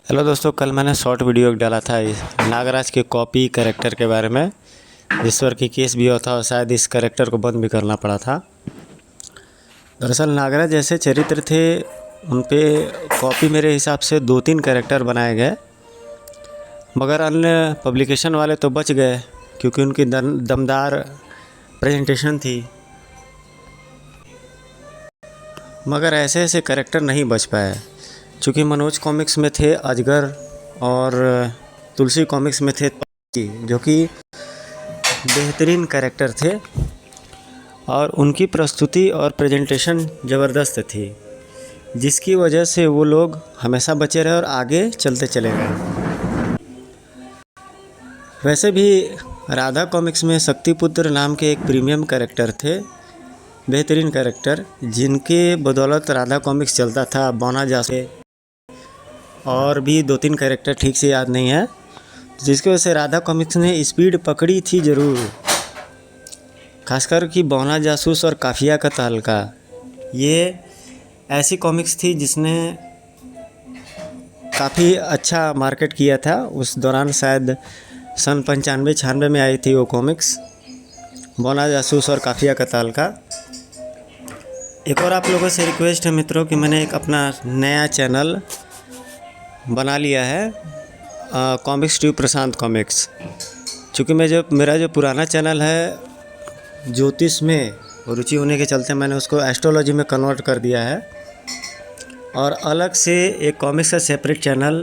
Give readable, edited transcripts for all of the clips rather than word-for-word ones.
Hello दोस्तों, कल मैंने शॉर्ट वीडियो डाला था इस नागराज के कॉपी कैरेक्टर के बारे में, जिस पर कि केस भी हुआ था और शायद इस कैरेक्टर को बंद भी करना पड़ा था। दरअसल नागराज जैसे चरित्र थे उन पे कॉपी मेरे हिसाब से 2-3 कैरेक्टर बनाए गए, मगर अन्य पब्लिकेशन वाले तो बच गए क्योंकि उनकी दमदार प्रेजेंटेशन थी। मगर ऐसे ऐसे कैरेक्टर नहीं बच पाए, चूँकि मनोज कॉमिक्स में थे अजगर और तुलसी कॉमिक्स में थे जो कि बेहतरीन कैरेक्टर थे और उनकी प्रस्तुति और प्रेजेंटेशन ज़बरदस्त थी, जिसकी वजह से वो लोग हमेशा बचे रहे और आगे चलते चले गए। वैसे भी राधा कॉमिक्स में शक्तिपुत्र नाम के एक प्रीमियम कैरेक्टर थे, बेहतरीन कैरेक्टर, जिनके बदौलत राधा कॉमिक्स चलता था। बौना जासे और भी 2-3 कैरेक्टर ठीक से याद नहीं है, जिसकी वजह से राधा कॉमिक्स ने स्पीड पकड़ी थी ज़रूर। खासकर कि बौना जासूस और काफिया का तहलका, ये ऐसी कॉमिक्स थी जिसने काफ़ी अच्छा मार्केट किया था। उस दौरान शायद सन 95-96 में आई थी वो कॉमिक्स, बौना जासूस और काफिया का तहलका। एक और आप लोगों से रिक्वेस्ट है मित्रों कि मैंने एक अपना नया चैनल बना लिया है, कॉमिक्स ट्यूब प्रशांत कॉमिक्स। चूँकि मेरा जो पुराना चैनल है ज्योतिष में रुचि होने के चलते मैंने उसको एस्ट्रोलॉजी में कन्वर्ट कर दिया है और अलग से एक कॉमिक्स का सेपरेट चैनल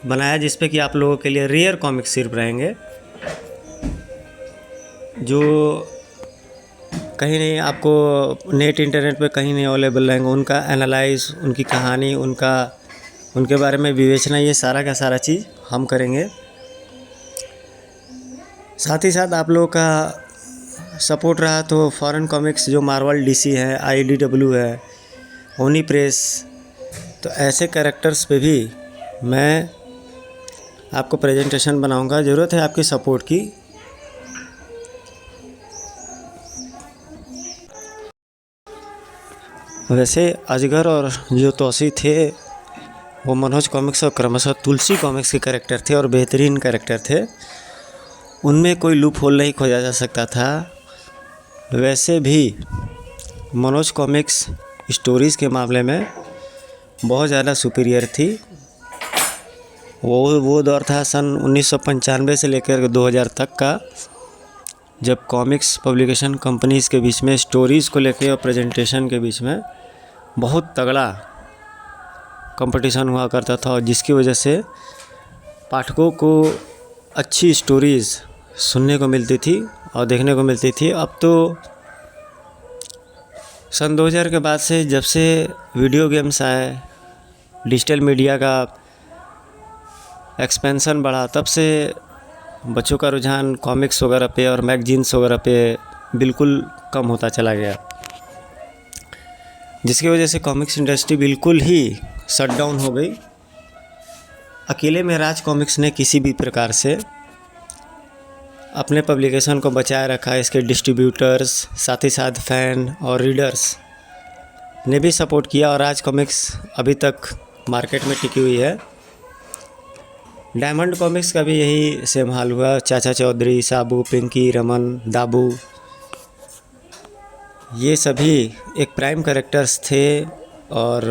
बनाया, जिस पे कि आप लोगों के लिए रेयर कॉमिक्स सिर्फ रहेंगे, जो कहीं नहीं आपको नेट इंटरनेट पे कहीं नहीं अवेलेबल रहेंगे। उनका एनालाइज, उनकी कहानी, उनके बारे में विवेचना, ये सारा का सारा चीज़ हम करेंगे। साथ ही साथ आप लोगों का सपोर्ट रहा तो फॉरेन कॉमिक्स जो मार्वल, डीसी है, IDW है, ओनी प्रेस, तो ऐसे कैरेक्टर्स पे भी मैं आपको प्रेजेंटेशन बनाऊंगा। ज़रूरत है आपकी सपोर्ट की। वैसे अजगर और जो तौसी थे वो मनोज कॉमिक्स और क्रमशः तुलसी कॉमिक्स के कैरेक्टर थे और बेहतरीन कैरेक्टर थे, उनमें कोई लूप होल नहीं खोजा जा सकता था। वैसे भी मनोज कॉमिक्स स्टोरीज़ के मामले में बहुत ज़्यादा सुपीरियर थी। वो दौर था सन 1995 से लेकर 2000 तक का, जब कॉमिक्स पब्लिकेशन कंपनीज़ के बीच में स्टोरीज़ को लेकर और प्रेजेंटेशन के बीच में बहुत तगड़ा कंपटीशन हुआ करता था, और जिसकी वजह से पाठकों को अच्छी स्टोरीज़ सुनने को मिलती थी और देखने को मिलती थी। अब तो सन 2000 के बाद से, जब से वीडियो गेम्स आए, डिजिटल मीडिया का एक्सपेंशन बढ़ा, तब से बच्चों का रुझान कॉमिक्स वगैरह पे और मैगजीन्स वगैरह पे बिल्कुल कम होता चला गया, जिसकी वजह से कॉमिक्स इंडस्ट्री बिल्कुल ही शट डाउन हो गई। अकेले में राज कॉमिक्स ने किसी भी प्रकार से अपने पब्लिकेशन को बचाए रखा। इसके डिस्ट्रीब्यूटर्स, साथ ही साथ फैन और रीडर्स ने भी सपोर्ट किया और राज कॉमिक्स अभी तक मार्केट में टिकी हुई है। डायमंड कॉमिक्स का भी यही सेम हाल हुआ। चाचा चौधरी, साबू, पिंकी, रमन, दाबू, ये सभी एक प्राइम कैरेक्टर्स थे, और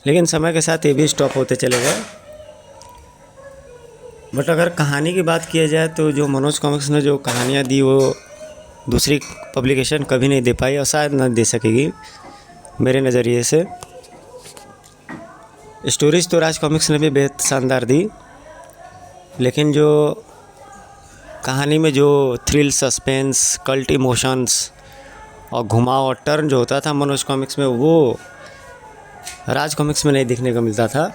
लेकिन समय के साथ ये भी स्टॉप होते चले गए। बट अगर कहानी की बात किया जाए तो जो मनोज कॉमिक्स ने जो कहानियाँ दी वो दूसरी पब्लिकेशन कभी नहीं दे पाई और शायद ना दे सकेगी मेरे नज़रिए से। स्टोरीज़ तो राज कॉमिक्स ने भी बेहद शानदार दी, लेकिन जो कहानी में जो थ्रिल, सस्पेंस, कल्ट इमोशंस और घुमाव और टर्न जो होता था मनोज कॉमिक्स में, वो राज कॉमिक्स में नहीं दिखने को मिलता था।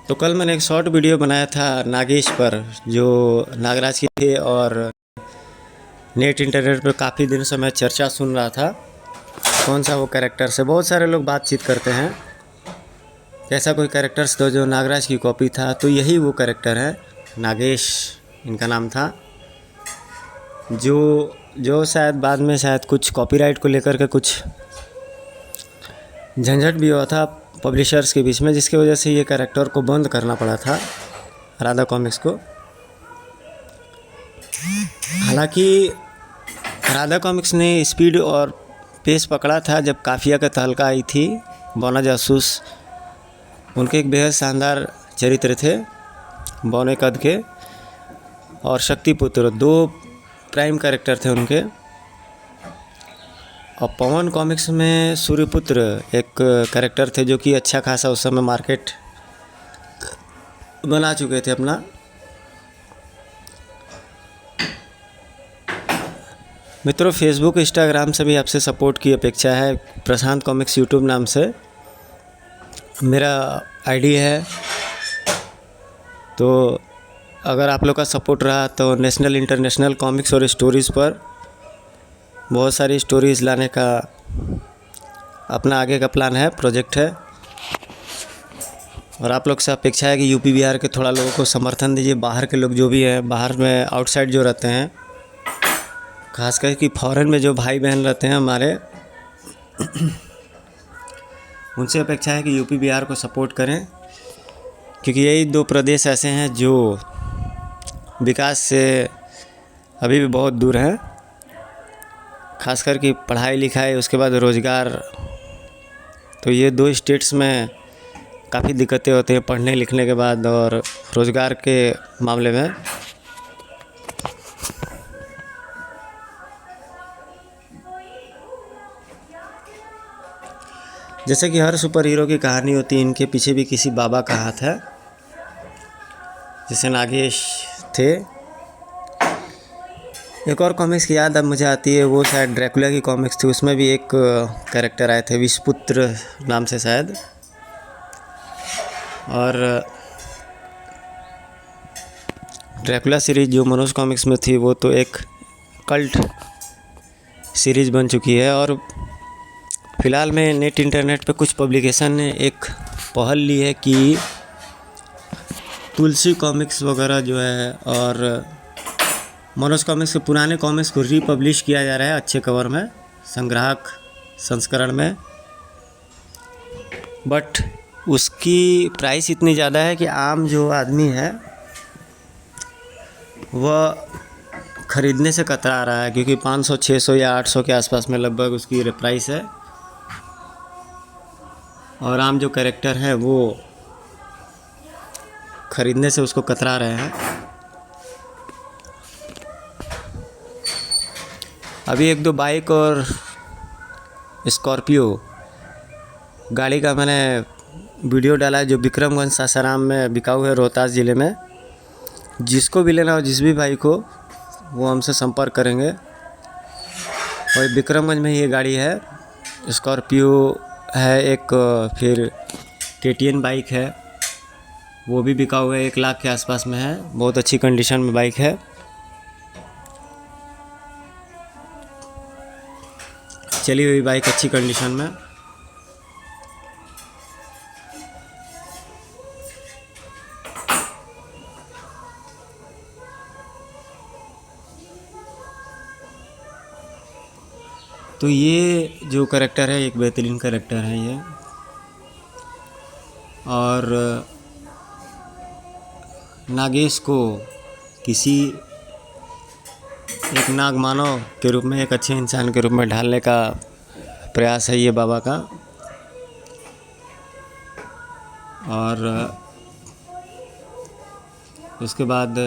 तो कल मैंने एक शॉर्ट वीडियो बनाया था नागेश पर, जो नागराज की थे, और नेट इंटरनेट पर काफ़ी दिनों से मैं चर्चा सुन रहा था कौन सा वो कैरेक्टर से। बहुत सारे लोग बातचीत करते हैं कि ऐसा कोई कैरेक्टर्स दो जो नागराज की कॉपी था, तो यही वो कैरेक्टर है। नागेश इनका नाम था, जो शायद बाद में शायद कुछ कॉपीराइट को लेकर के कुछ झंझट भी हुआ था पब्लिशर्स के बीच में, जिसकी वजह से ये कैरेक्टर को बंद करना पड़ा था, राधा कॉमिक्स को। हालांकि राधा कॉमिक्स ने स्पीड और पेस पकड़ा था जब काफिया का तहलका आई थी। बौना जासूस उनके एक बेहद शानदार चरित्र थे, बौने कद के और शक्तिपुत्र, दो प्राइम कैरेक्टर थे उनके। और पवन कॉमिक्स में सूर्यपुत्र एक कैरेक्टर थे जो कि अच्छा खासा उस समय मार्केट बना चुके थे अपना। मित्रों, फेसबुक इंस्टाग्राम से भी आपसे सपोर्ट की अपेक्षा है। प्रशांत कॉमिक्स यूट्यूब नाम से मेरा आईडी है, तो अगर आप लोग का सपोर्ट रहा तो नेशनल इंटरनेशनल कॉमिक्स और स्टोरीज़ पर बहुत सारी स्टोरीज़ लाने का अपना आगे का प्लान है, प्रोजेक्ट है। और आप लोग से अपेक्षा है कि यूपी बिहार के थोड़ा लोगों को समर्थन दीजिए। बाहर के लोग जो भी हैं, बाहर में आउटसाइड जो रहते हैं, खासकर कि फॉरेन में जो भाई बहन रहते हैं हमारे, उनसे अपेक्षा है कि यूपी बिहार को सपोर्ट करें, क्योंकि यही दो प्रदेश ऐसे हैं जो विकास से अभी भी बहुत दूर हैं। खासकर कि पढ़ाई लिखाई, उसके बाद रोज़गार, तो ये दो स्टेट्स में काफ़ी दिक्कतें होती हैं पढ़ने लिखने के बाद और रोज़गार के मामले में। जैसे कि हर सुपर हीरो की कहानी होती है, इनके पीछे भी किसी बाबा का हाथ है। जैसे नागेश थे। एक और कॉमिक्स की याद अब मुझे आती है, वो शायद ड्रैकुला की कॉमिक्स थी। उसमें भी एक कैरेक्टर आए थे विषपुत्र नाम से शायद। और ड्रैकुला सीरीज जो मनोज कॉमिक्स में थी, वो तो एक कल्ट सीरीज बन चुकी है। और फ़िलहाल में नेट इंटरनेट पे कुछ पब्लिकेशन ने एक पहल ली है कि तुलसी कॉमिक्स वगैरह जो है और मनोज कॉमिक्स के पुराने कॉमिक्स को रीपब्लिश किया जा रहा है अच्छे कवर में, संग्राहक संस्करण में। बट उसकी प्राइस इतनी ज़्यादा है कि आम जो आदमी है वह ख़रीदने से कतरा रहा है, क्योंकि 500, 600 या 800 के आसपास में लगभग उसकी प्राइस है। और आम जो कैरेक्टर हैं वो ख़रीदने से उसको कतरा रहे हैं। अभी एक दो बाइक और स्कॉर्पियो गाड़ी का मैंने वीडियो डाला है, जो विक्रमगंज सासाराम में बिकाऊ है, रोहतास ज़िले में। जिसको भी लेना हो, जिस भी भाई को, वो हमसे संपर्क करेंगे। और विक्रमगंज में ये गाड़ी है, स्कॉर्पियो है एक, फिर KTM बाइक है, वो भी बिकाऊ है, 1 लाख के आसपास में है। बहुत अच्छी कंडीशन में बाइक है। चली हुई बाइक, अच्छी कंडीशन में। तो ये जो कैरेक्टर है एक बेहतरीन कैरेक्टर है ये। और नागेश को किसी एक नाग मानव के रूप में, एक अच्छे इंसान के रूप में ढालने का प्रयास है ये बाबा का। और उसके बाद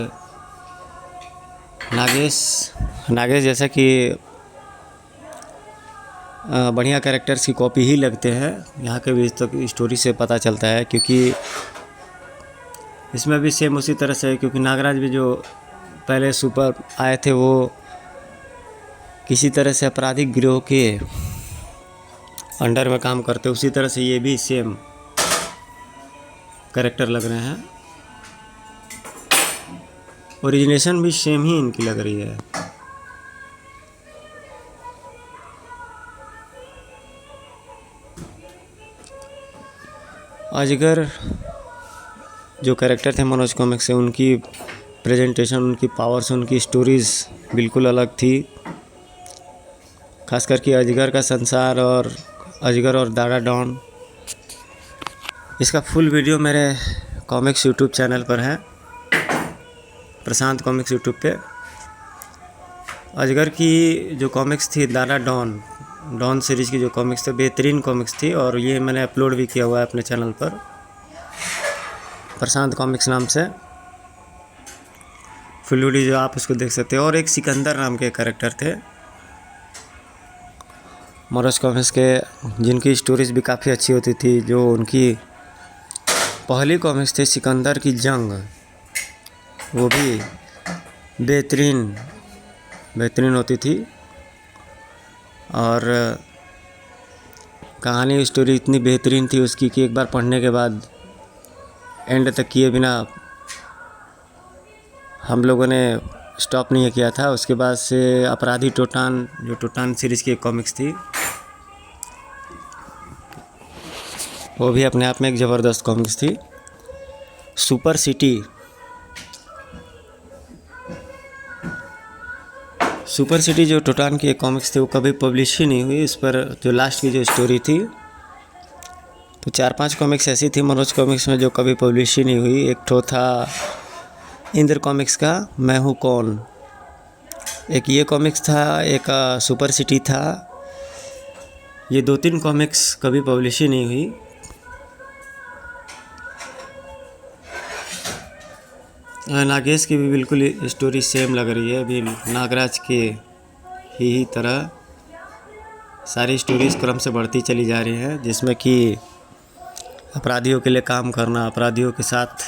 नागेश जैसा कि बढ़िया कैरेक्टर्स की कॉपी ही लगते हैं, यहाँ के भी तक स्टोरी से पता चलता है। क्योंकि इसमें भी सेम उसी तरह से है, क्योंकि नागराज भी जो पहले सुपर आए थे वो किसी तरह से आपराधिक गिरोह के अंडर में काम करते, उसी तरह से ये भी सेम कैरेक्टर लग रहे हैं। ओरिजिनेशन भी सेम ही इनकी लग रही है। अजगर जो कैरेक्टर थे मनोज कॉमिक्स से, उनकी प्रेजेंटेशन, उनकी पावर्स, उनकी स्टोरीज़ बिल्कुल अलग थी। खास करके अजगर का संसार और अजगर और दादा डॉन। इसका फुल वीडियो मेरे कॉमिक्स यूट्यूब चैनल पर है, प्रशांत कॉमिक्स यूट्यूब पे। अजगर की जो कॉमिक्स थी, दादा डॉन सीरीज़ की जो कॉमिक्स थे, बेहतरीन कॉमिक्स थी और ये मैंने अपलोड भी किया हुआ है अपने चैनल पर, प्रशांत कॉमिक्स नाम से। फुल वीडियो जो आप उसको देख सकते हो। और एक सिकंदर नाम के कैरेक्टर थे मनोज कॉमिक्स के, जिनकी स्टोरीज भी काफ़ी अच्छी होती थी। जो उनकी पहली कॉमिक्स थी सिकंदर की जंग, वो भी बेहतरीन होती थी। और कहानी स्टोरी इतनी बेहतरीन थी उसकी कि एक बार पढ़ने के बाद एंड तक किए बिना हम लोगों ने स्टॉप नहीं किया था। उसके बाद से अपराधी टोटान, जो टोटान सीरीज़ की एक कॉमिक्स थी, वो भी अपने आप में एक ज़बरदस्त कॉमिक्स थी। सुपर सिटी जो टोटान की एक कॉमिक्स थी, वो कभी पब्लिश ही नहीं हुई। इस पर जो लास्ट की जो स्टोरी थी, तो 4-5 कॉमिक्स ऐसी थी मनोज कॉमिक्स में जो कभी पब्लिश ही नहीं हुई। एक ठो था इंद्र कॉमिक्स का मैं हूँ कौन, एक ये कॉमिक्स था, एक सुपर सिटी था। ये 2-3 कॉमिक्स कभी पब्लिश ही नहीं हुई। नागेश की भी बिल्कुल स्टोरी सेम लग रही है, अभी नागराज के ही तरह सारी स्टोरीज क्रम से बढ़ती चली जा रही हैं, जिसमें कि अपराधियों के लिए काम करना, अपराधियों के साथ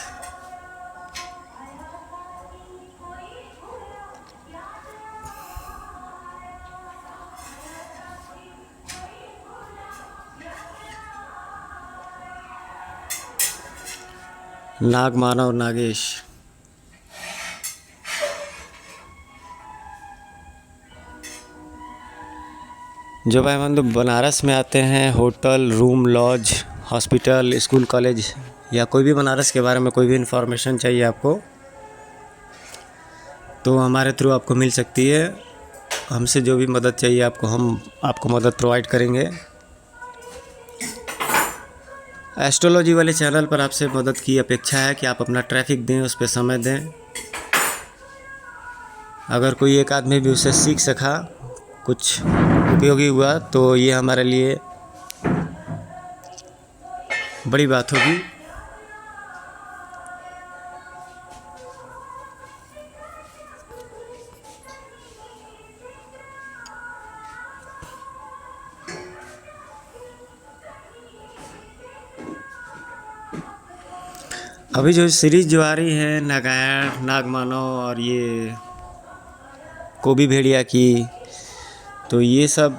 नागमानव नागेश। जो भाई बंधु बनारस में आते हैं, hotel, room, lodge, hospital, school, college या कोई भी बनारस के बारे में कोई भी इन्फॉर्मेशन चाहिए आपको, तो हमारे थ्रू आपको मिल सकती है। हमसे जो भी मदद चाहिए आपको, हम आपको मदद प्रोवाइड करेंगे। एस्ट्रोलॉजी वाले चैनल पर आपसे मदद की अपेक्षा है कि आप अपना ट्रैफिक दें, उस पर समय दें। अगर कोई एक आदमी भी उससे सीख सका, कुछ उपयोगी हुआ, तो ये हमारे लिए बड़ी बात होगी। अभी जो सीरीज़ जो आ रही है नागायण, नागमानव और ये कोबी भेड़िया की, तो ये सब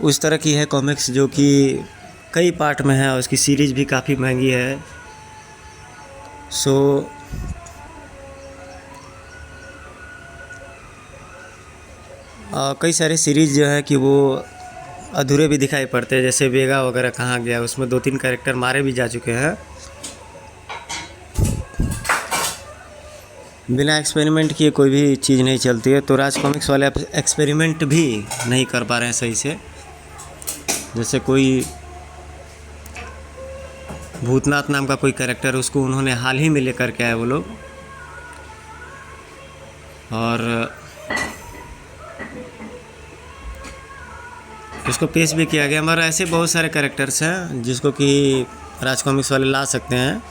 उस तरह की है कॉमिक्स जो कि कई पार्ट में है और उसकी सीरीज़ भी काफ़ी महंगी है। कई सारी सीरीज़ जो है कि वो अधूरे भी दिखाई पड़ते हैं, जैसे वेगा वगैरह कहाँ गया, उसमें 2-3 कैरेक्टर मारे भी जा चुके हैं। बिना एक्सपेरिमेंट किए कोई भी चीज़ नहीं चलती है, तो राज कॉमिक्स वाले एक्सपेरिमेंट भी नहीं कर पा रहे हैं सही से। जैसे कोई भूतनाथ नाम का कोई कैरेक्टर, उसको उन्होंने हाल ही में लेकर के आए वो लोग, और उसको पेश भी किया गया। हमारा ऐसे बहुत सारे कैरेक्टर्स हैं जिसको कि राज कॉमिक्स वाले ला सकते हैं।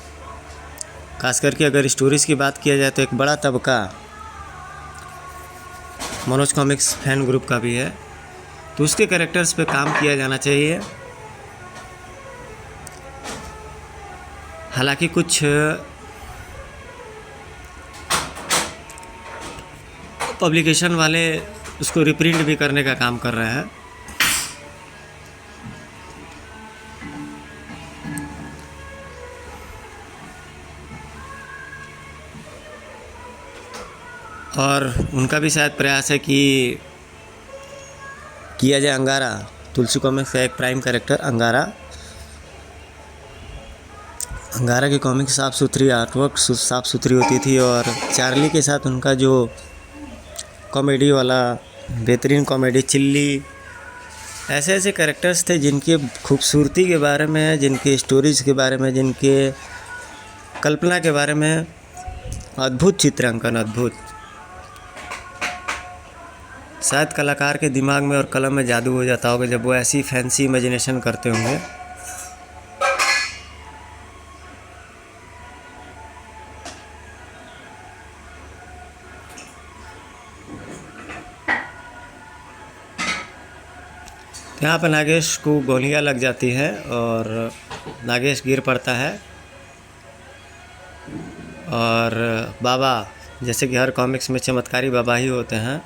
खास करके अगर स्टोरीज़ की बात किया जाए तो एक बड़ा तबका मनोज कॉमिक्स फैन ग्रुप का भी है, तो उसके कैरेक्टर्स पे काम किया जाना चाहिए। हालांकि कुछ पब्लिकेशन वाले उसको रिप्रिंट भी करने का काम कर रहे हैं। और उनका भी शायद प्रयास है कि किया जाए अंगारा, तुलसी कॉमिक्स का एक प्राइम कैरेक्टर अंगारा की कॉमिक साफ़ सुथरी, आर्टवर्क साफ़ सुथरी होती थी, और चार्ली के साथ उनका जो कॉमेडी वाला बेहतरीन कॉमेडी चिल्ली, ऐसे ऐसे कैरेक्टर्स थे जिनकी खूबसूरती के बारे में, जिनकी स्टोरीज़ के बारे में, जिनके कल्पना के बारे में अद्भुत चित्रांकन, अद्भुत। शायद कलाकार के दिमाग में और कलम में जादू हो जाता होगा जब वो ऐसी फैंसी इमेजिनेशन करते होंगे। यहाँ पर नागेश को गोलियां लग जाती है और नागेश गिर पड़ता है। और बाबा, जैसे कि हर कॉमिक्स में चमत्कारी बाबा ही होते हैं,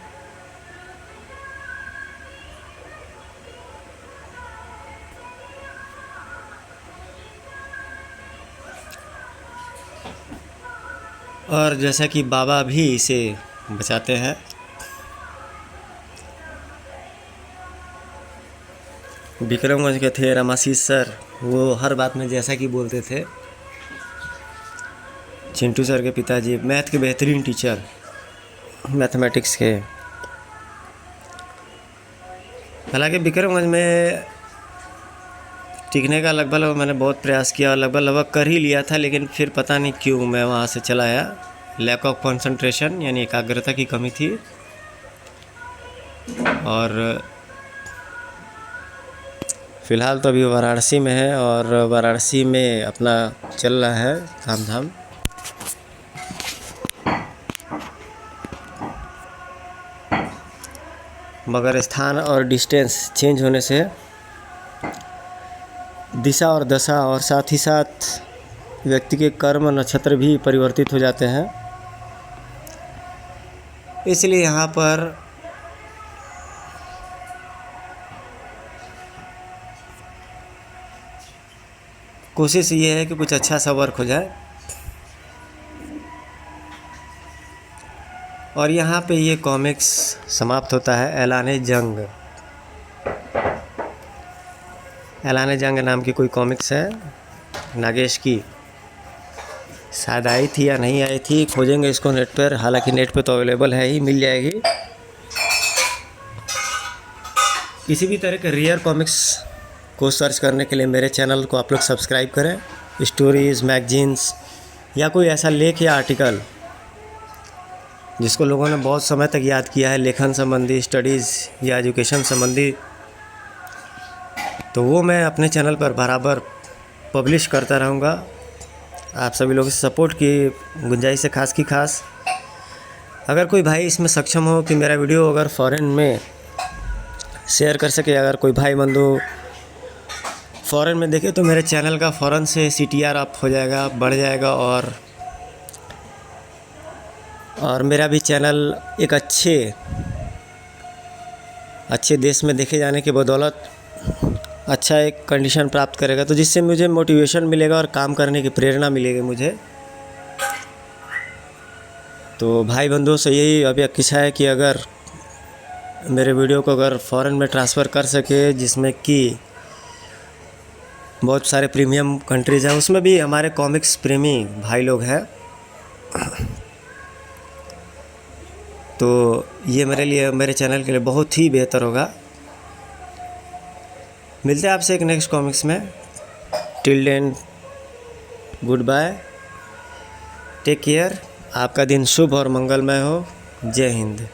और जैसा कि बाबा भी इसे बचाते हैं। विक्रमगंज के थे रमाशीष सर, वो हर बात में जैसा कि बोलते थे। चिंटू सर के पिताजी मैथ के बेहतरीन टीचर, मैथमेटिक्स के। हालांकि विक्रमगंज में टिकने का लगभग मैंने बहुत प्रयास किया और लगभग कर ही लिया था, लेकिन फिर पता नहीं क्यों मैं वहाँ से चला आया। लैक ऑफ कंसंट्रेशन, यानी एकाग्रता की कमी थी। और फ़िलहाल तो अभी वाराणसी में है और वाराणसी में अपना चल रहा है काम धाम। मगर स्थान और डिस्टेंस चेंज होने से दिशा और दशा और साथ ही साथ व्यक्ति के कर्म नक्षत्र भी परिवर्तित हो जाते हैं। इसलिए यहाँ पर कोशिश ये है कि कुछ अच्छा सा वर्क हो जाए। और यहाँ पे ये कॉमिक्स समाप्त होता है। ऐलान जंग, ऐलान जंग नाम की कोई कॉमिक्स है नागेश की, शायद आई थी या नहीं आई थी, खोजेंगे इसको नेट पर। हालांकि नेट पे तो अवेलेबल है ही, मिल जाएगी। किसी भी तरह के रेयर कॉमिक्स को सर्च करने के लिए मेरे चैनल को आप लोग सब्सक्राइब करें। स्टोरीज़, मैगजीन्स या कोई ऐसा लेख या आर्टिकल जिसको लोगों ने बहुत समय तक याद किया है, लेखन संबंधी, स्टडीज़ या एजुकेशन संबंधी, तो वो मैं अपने चैनल पर बराबर पब्लिश करता रहूँगा। आप सभी लोगों से सपोर्ट की गुंजाइश है खास की खास। अगर कोई भाई इसमें सक्षम हो कि मेरा वीडियो अगर फ़ॉरेन में शेयर कर सके, अगर कोई भाई बंधु फ़ॉरेन में देखे, तो मेरे चैनल का फ़ौरन से CTR अप हो जाएगा, बढ़ जाएगा। और मेरा भी चैनल एक अच्छे देश में देखे जाने के बदौलत अच्छा एक कंडीशन प्राप्त करेगा, तो जिससे मुझे मोटिवेशन मिलेगा और काम करने की प्रेरणा मिलेगी मुझे। तो भाई बंधुओं से यही अपेक्षा है कि अगर मेरे वीडियो को अगर फ़ॉरेन में ट्रांसफ़र कर सके, जिसमें कि बहुत सारे प्रीमियम कंट्रीज़ हैं, उसमें भी हमारे कॉमिक्स प्रेमी भाई लोग हैं, तो ये मेरे लिए, मेरे चैनल के लिए बहुत ही बेहतर होगा। मिलते हैं आपसे एक नेक्स्ट कॉमिक्स में। Till then good bye, take care. आपका दिन शुभ और मंगलमय हो। जय हिंद।